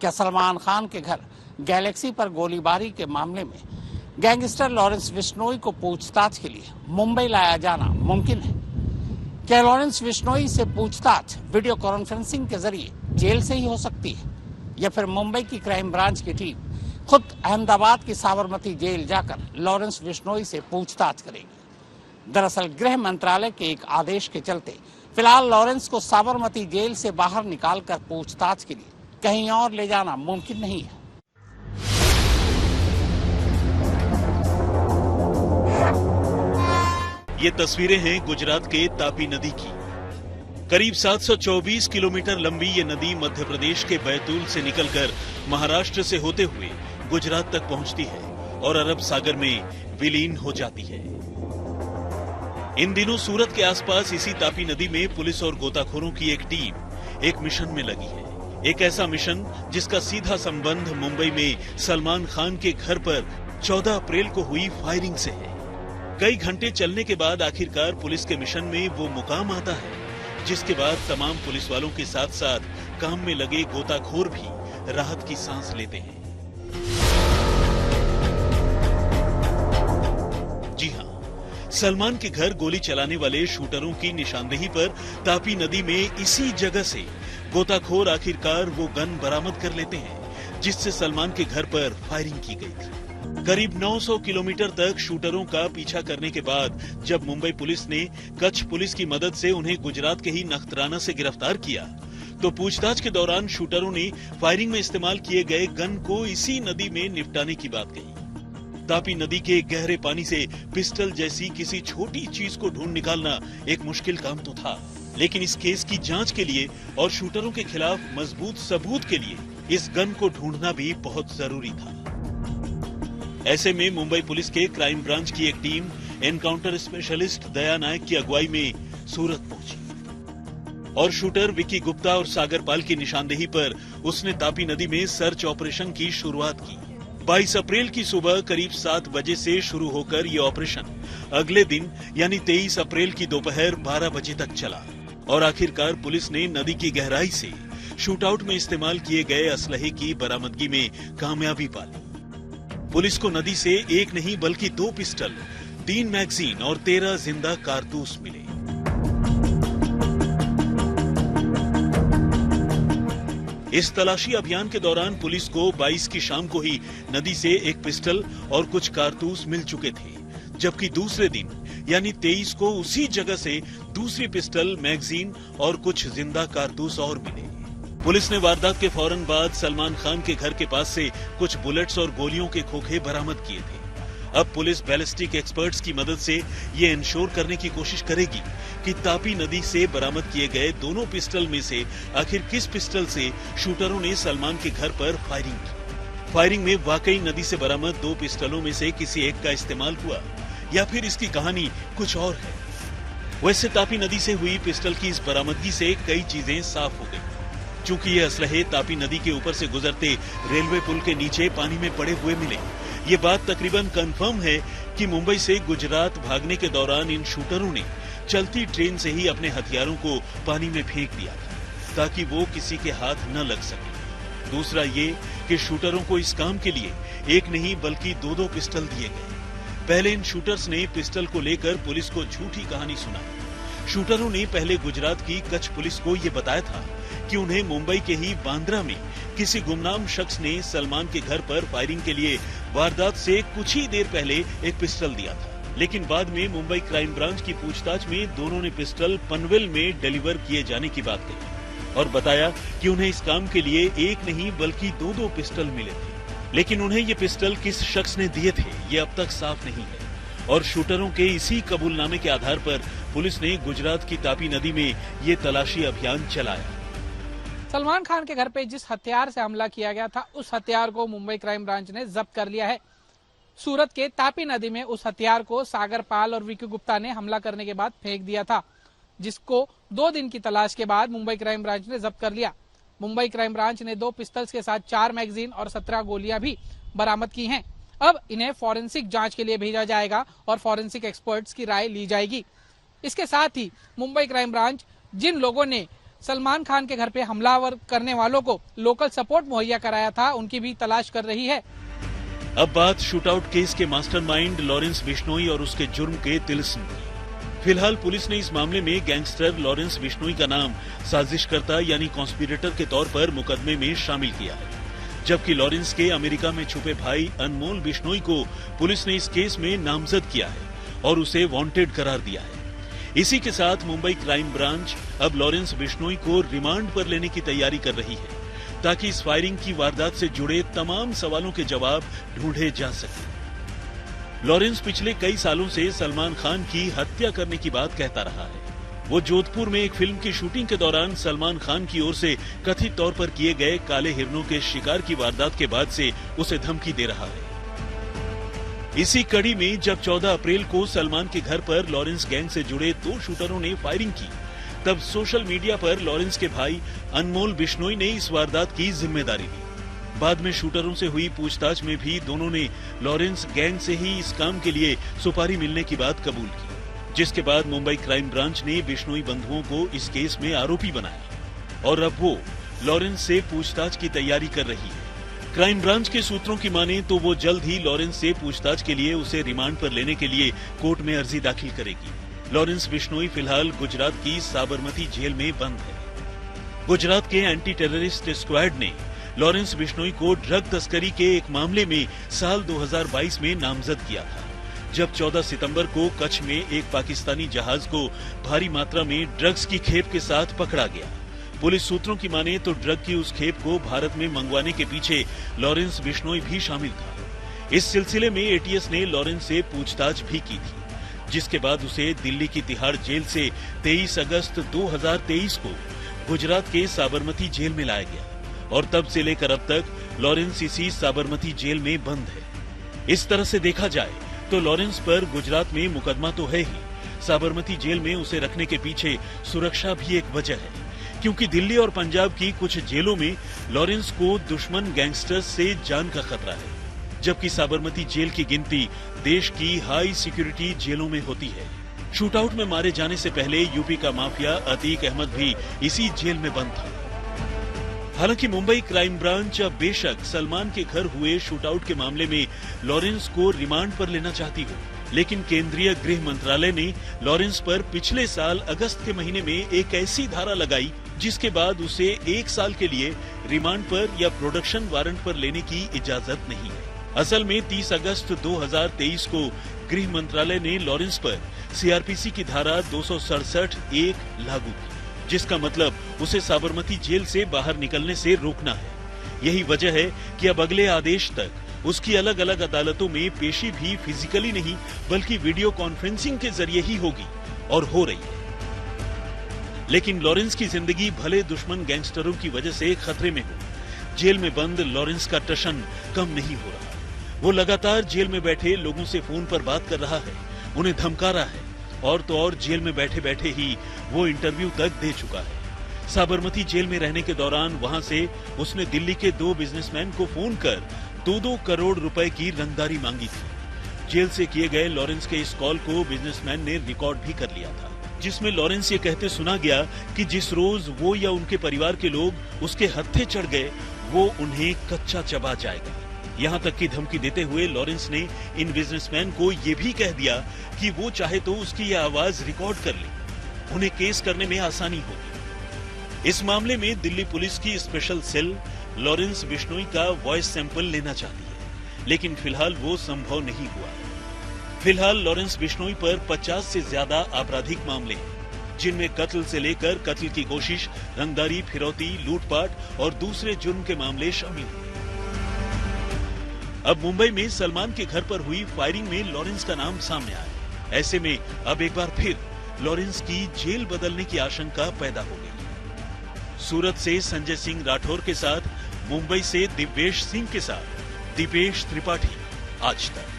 क्या सलमान खान के घर गैलेक्सी पर गोलीबारी के मामले में गैंगस्टर लॉरेंस बिश्नोई को पूछताछ के लिए मुंबई लाया जाना मुमकिन है? क्या लॉरेंस बिश्नोई से पूछताछ वीडियो कॉन्फ्रेंसिंग के जरिए जेल से ही हो सकती है, या फिर मुंबई की क्राइम ब्रांच की टीम खुद अहमदाबाद की साबरमती जेल जाकर लॉरेंस बिश्नोई से पूछताछ करेगी? दरअसल गृह मंत्रालय के एक आदेश के चलते फिलहाल लॉरेंस को साबरमती जेल से बाहर निकालकर पूछताछ के लिए कहीं और ले जाना मुमकिन नहीं है। ये तस्वीरें हैं गुजरात के तापी नदी की। करीब 724 किलोमीटर लंबी ये नदी मध्य प्रदेश के बैतूल से निकलकर महाराष्ट्र से होते हुए गुजरात तक पहुंचती है और अरब सागर में विलीन हो जाती है। इन दिनों सूरत के आसपास इसी तापी नदी में पुलिस और गोताखोरों की एक टीम एक मिशन में लगी है। एक ऐसा मिशन जिसका सीधा संबंध मुंबई में सलमान खान के घर पर 14 अप्रैल को हुई फायरिंग से है। कई घंटे चलने के बाद आखिरकार पुलिस के मिशन में वो मुकाम आता है जिसके बाद तमाम पुलिस वालों के साथ साथ काम में लगे गोताखोर भी राहत की सांस लेते हैं। जी हां, सलमान के घर गोली चलाने वाले शूटरों की निशानदेही पर तापी नदी में इसी जगह से गोताखोर आखिरकार वो गन बरामद कर लेते हैं जिससे सलमान के घर पर फायरिंग की गई थी। करीब 900 किलोमीटर तक शूटरों का पीछा करने के बाद जब मुंबई पुलिस ने कच्छ पुलिस की मदद से उन्हें गुजरात के ही नखत्राना से गिरफ्तार किया तो पूछताछ के दौरान शूटरों ने फायरिंग में इस्तेमाल किए गए गन को इसी नदी में निपटाने की बात कही। तापी नदी के गहरे पानी से पिस्टल जैसी किसी छोटी चीज को ढूंढ निकालना एक मुश्किल काम तो था, लेकिन इस केस की जांच के लिए और शूटरों के खिलाफ मजबूत सबूत के लिए इस गन को ढूंढना भी बहुत जरूरी था। ऐसे में मुंबई पुलिस के क्राइम ब्रांच की एक टीम एनकाउंटर स्पेशलिस्ट दया नायक की अगुवाई में सूरत पहुंची और शूटर विकी गुप्ता और सागर पाल की निशानदेही पर उसने तापी नदी में सर्च ऑपरेशन की शुरुआत की। 22 अप्रैल की सुबह करीब 7 बजे से शुरू होकर ये ऑपरेशन अगले दिन यानी 23 अप्रैल की दोपहर 12 बजे तक चला और आखिरकार पुलिस ने नदी की गहराई से शूटआउट में इस्तेमाल किए गए असलहे की बरामदगी में कामयाबी पाली। पुलिस को नदी से एक नहीं बल्कि 2 पिस्टल, 3 मैगजीन और 13 जिंदा कारतूस मिले। इस तलाशी अभियान के दौरान पुलिस को 22 की शाम को ही नदी से एक पिस्टल और कुछ कारतूस मिल चुके थे, जबकि दूसरे दिन यानी 23 को उसी जगह से दूसरी पिस्टल, मैगजीन और कुछ जिंदा कारतूस और मिले। पुलिस ने वारदात के फौरन बाद सलमान खान के घर के पास से कुछ बुलेट्स और गोलियों के खोखे बरामद किए थे। अब पुलिस बैलिस्टिक एक्सपर्ट्स की मदद से ये इंश्योर करने की कोशिश करेगी कि तापी नदी से बरामद किए गए दोनों पिस्टल में से आखिर किस पिस्टल से शूटरों ने सलमान के घर पर फायरिंग की। फायरिंग में वाकई नदी से बरामद 2 पिस्टलों में से किसी एक का इस्तेमाल हुआ या फिर इसकी कहानी कुछ और है। वैसे तापी नदी से हुई पिस्टल की इस बरामदगी से कई चीजें साफ हो गई। चूंकि ये असलहे तापी नदी के ऊपर से गुजरते रेलवे पुल के नीचे पानी में पड़े हुए मिले, ये बात तकरीबन कंफर्म है कि मुंबई से गुजरात भागने के दौरान इन शूटरों ने चलती ट्रेन से ही अपने हथियारों को पानी में फेंक दिया था ताकि वो किसी के हाथ न लग सके। दूसरा ये कि शूटरों को इस काम के लिए एक नहीं बल्कि 2-2 पिस्टल दिए गए। पहले इन शूटर्स ने पिस्टल को लेकर पुलिस को झूठी कहानी सुनाई। शूटरों ने पहले गुजरात की कच्छ पुलिस को ये बताया था कि उन्हें मुंबई के ही बांद्रा में किसी गुमनाम शख्स ने सलमान के घर पर फायरिंग के लिए वारदात से कुछ ही देर पहले एक पिस्टल दिया था, लेकिन बाद में मुंबई क्राइम ब्रांच की पूछताछ में दोनों ने पिस्टल पनवेल में डिलीवर किए जाने की बात कही और बताया कि उन्हें इस काम के लिए एक नहीं बल्कि 2-2 पिस्टल मिले थे, लेकिन उन्हें ये पिस्टल किस शख्स ने दिए थे ये अब तक साफ नहीं है। और शूटरों के इसी कबूलनामे के आधार पर पुलिस ने गुजरात की तापी नदी में ये तलाशी अभियान चलाया। सलमान खान के घर पे जिस हथियार से हमला किया गया था उस हथियार को मुंबई क्राइम ब्रांच ने जब्त कर लिया है। सूरत के तापी नदी में उस हथियार को सागर पाल और विकी गुप्ता ने हमला करने के बाद फेंक दिया था, जिसको 2 दिन की तलाश के बाद मुंबई क्राइम ब्रांच ने जब्त कर लिया। मुंबई क्राइम ब्रांच ने 2 पिस्टल्स के साथ 4 मैगजीन और 17 गोलियां भी बरामद की हैं। अब इन्हें फॉरेंसिक जांच के लिए भेजा जाएगा और फॉरेंसिक एक्सपर्ट्स की राय ली जाएगी। इसके साथ ही मुंबई क्राइम ब्रांच जिन लोगों ने सलमान खान के घर पे हमलावर करने वालों को लोकल सपोर्ट मुहैया कराया था, उनकी भी तलाश कर रही है। अब बात शूटआउट केस के मास्टरमाइंड लॉरेंस बिश्नोई और उसके जुर्म के तिलिस्म की। फिलहाल पुलिस ने इस मामले में गैंगस्टर लॉरेंस बिश्नोई का नाम साजिशकर्ता यानी कॉन्स्पिरेटर के तौर पर मुकदमे में शामिल किया है, जबकि लॉरेंस के अमेरिका में छुपे भाई अनमोल बिश्नोई को पुलिस ने इस केस में नामजद किया है और उसे वांटेड करार दिया है। इसी के साथ मुंबई क्राइम ब्रांच अब लॉरेंस बिश्नोई को रिमांड पर लेने की तैयारी कर रही है, ताकि इस फायरिंग की वारदात से जुड़े तमाम सवालों के जवाब ढूंढे जा सके। लॉरेंस पिछले कई सालों से सलमान खान की हत्या करने की बात कहता रहा है। वो जोधपुर में एक फिल्म की शूटिंग के दौरान सलमान खान की ओर से कथित तौर पर किए गए काले हिरणों के शिकार की वारदात के बाद से उसे धमकी दे रहा है। इसी कड़ी में जब 14 अप्रैल को सलमान के घर पर लॉरेंस गैंग से जुड़े 2 शूटरों ने फायरिंग की, तब सोशल मीडिया पर लॉरेंस के भाई अनमोल बिश्नोई ने इस वारदात की जिम्मेदारी ली। बाद में शूटरों से हुई पूछताछ में भी दोनों ने लॉरेंस गैंग से ही इस काम के लिए सुपारी मिलने की बात कबूल की, जिसके बाद मुंबई क्राइम ब्रांच ने बिश्नोई बंधुओं को इस केस में आरोपी बनाया और अब वो लॉरेंस से पूछताछ की तैयारी कर रही है। क्राइम ब्रांच के सूत्रों की माने तो वो जल्द ही लॉरेंस से पूछताछ के लिए उसे रिमांड पर लेने के लिए कोर्ट में अर्जी दाखिल करेगी। लॉरेंस बिश्नोई फिलहाल गुजरात की साबरमती जेल में बंद है। गुजरात के एंटी टेररिस्ट स्क्वाड ने लॉरेंस बिश्नोई को ड्रग तस्करी के एक मामले में साल 2022 में नामजद किया था, जब 14 सितंबर को कच्छ में एक पाकिस्तानी जहाज को भारी मात्रा में ड्रग्स की खेप के साथ पकड़ा गया। पुलिस सूत्रों की माने तो ड्रग की उस खेप को भारत में मंगवाने के पीछे लॉरेंस बिश्नोई भी शामिल था। इस सिलसिले में एटीएस ने लॉरेंस से पूछताछ भी की थी, जिसके बाद उसे दिल्ली की तिहाड़ जेल से 23 अगस्त 2023 को गुजरात के साबरमती जेल में लाया गया और तब से लेकर अब तक लॉरेंस इसी साबरमती जेल में बंद है। इस तरह से देखा जाए तो लॉरेंस पर गुजरात में मुकदमा तो है ही, साबरमती जेल में उसे रखने के पीछे सुरक्षा भी एक वजह है, क्योंकि दिल्ली और पंजाब की कुछ जेलों में लॉरेंस को दुश्मन गैंगस्टर्स से जान का खतरा है, जबकि साबरमती जेल की गिनती देश की हाई सिक्योरिटी जेलों में होती है। शूटआउट में मारे जाने से पहले यूपी का माफिया अतीक अहमद भी इसी जेल में बंद था। हालांकि मुंबई क्राइम ब्रांच अब बेशक सलमान के घर हुए शूटआउट के मामले में लॉरेंस को रिमांड पर लेना चाहती हो, लेकिन केंद्रीय गृह मंत्रालय ने लॉरेंस पर पिछले साल अगस्त के महीने में एक ऐसी धारा लगाई जिसके बाद उसे 1 साल के लिए रिमांड पर या प्रोडक्शन वारंट पर लेने की इजाजत नहीं है। असल में 30 अगस्त 2023 को गृह मंत्रालय ने लॉरेंस पर सीआरपीसी की धारा 267(1) लागू की, जिसका मतलब उसे साबरमती जेल से बाहर निकलने से रोकना है। यही वजह है कि अब अगले आदेश तक उसकी अलग अलग अदालतों में पेशी भी फिजिकली नहीं बल्कि वीडियो कॉन्फ्रेंसिंग के जरिए ही होगी और हो रही है। लेकिन लॉरेंस की जिंदगी भले दुश्मन गैंगस्टरों की वजह से खतरे में हो, जेल में बंद लॉरेंस का टशन कम नहीं हो रहा। वो लगातार जेल में बैठे लोगों से फोन पर बात कर रहा है, उन्हें धमका रहा है और तो और जेल में बैठे बैठे ही वो इंटरव्यू तक दे चुका है। साबरमती जेल में रहने के दौरान वहां से उसने दिल्ली के 2 बिजनेसमैन को फोन कर 2-2 करोड़ रुपए की रंगदारी मांगी थी। जेल से किए गए लॉरेंस के इस कॉल को बिजनेसमैन ने रिकॉर्ड भी कर लिया था, जिसमें लॉरेंस ये कहते सुना गया कि जिस रोज वो या उनके परिवार के लोग उसके हत्थे चढ़ गए वो उन्हें कच्चा चबा जाएगा। यहाँ तक की धमकी देते हुए लॉरेंस ने इन बिजनेसमैन को ये भी कह दिया कि वो चाहे तो उसकी यह आवाज रिकॉर्ड कर ले, उन्हें केस करने में आसानी होगी। इस मामले में दिल्ली पुलिस की स्पेशल सेल लॉरेंस बिश्नोई का वॉइस सैंपल लेना चाहती है, लेकिन फिलहाल वो संभव नहीं हुआ। फिलहाल लॉरेंस बिश्नोई पर 50 से ज्यादा आपराधिक मामले हैं, जिनमें कत्ल से लेकर कत्ल की कोशिश, रंगदारी, फिरौती, लूटपाट और दूसरे जुर्म के मामले शामिल हैं। अब मुंबई में सलमान के घर पर हुई फायरिंग में लॉरेंस का नाम सामने आया। ऐसे में अब एक बार फिर लॉरेंस की जेल बदलने की आशंका पैदा हो गई। सूरत से संजय सिंह राठौर के साथ, मुंबई से दिव्येश सिंह के साथ दीपेश त्रिपाठी, आज तक।